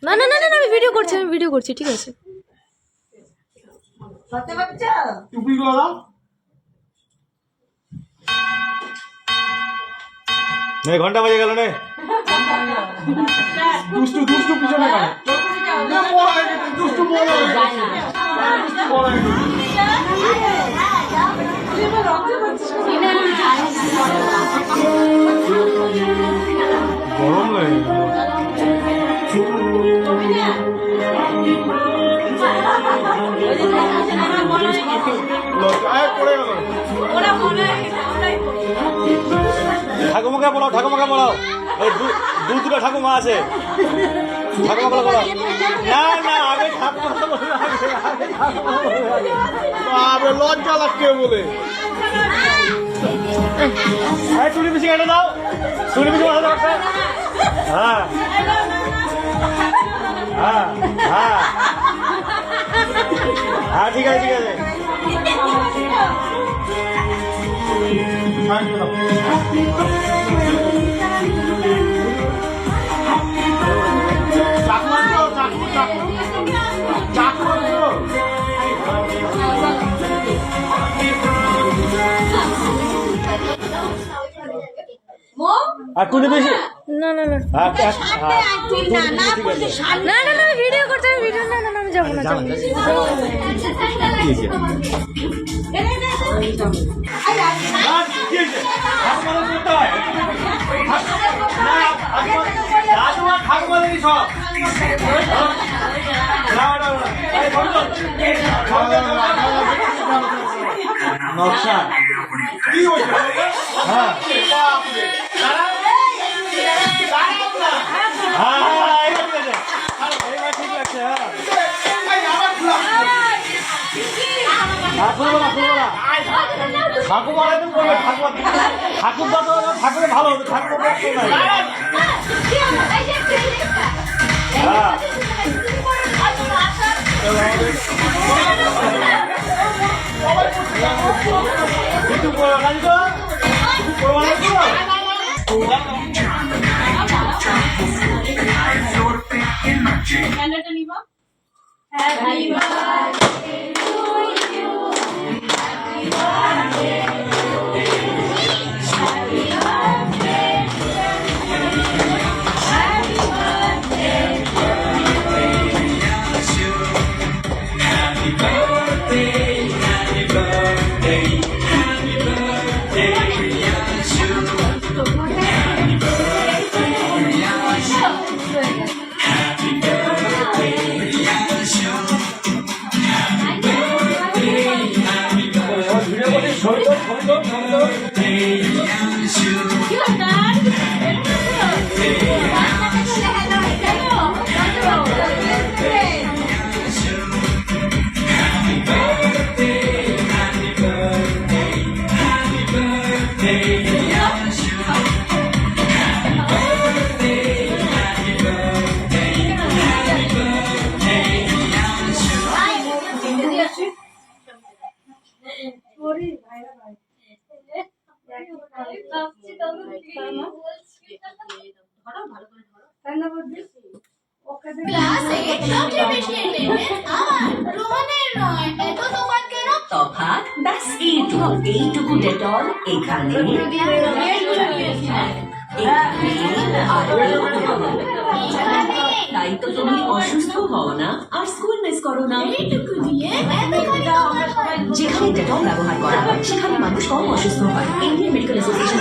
না না না না আমি ভিডিও করছি ঠিক আছে টুপি গলা নে ঘন্টা বাজে গেল নে দুষ্টু পিছনে গেল দুষ্টু গরম লাগে ঠাকুমাকে বলাও ওই দুটো ঠাকুমা আছে ঠাকুমা বলাও না না আগে ঠাকুমা লজ্জা লাগছে বলে টুলি পিছিয়ে কেটে দাও টুলি পিছিয়ে মাথা দাও হ্যাঁ হ্যাঁ হ্যাঁ হ্যাঁ ঠিক আছে আর টুলি বেশি না না না না না না ভিডিও করতে ভিডিও না না আমি যাবো না নকশা হ্যাঁ ঠিক লাগছে ঠাকুমা ঠাকুর ভালো হবে ঠাকুর তফাৎ ব্যাস এইটুকু ডেটল এখানে তাই তো তুমি অসুস্থ হও না আর স্কুল মিস করো না। যেখানে ডেটল ব্যবহার করা হয় সেখানে মানুষ কম অসুস্থ হয়। Indian medical association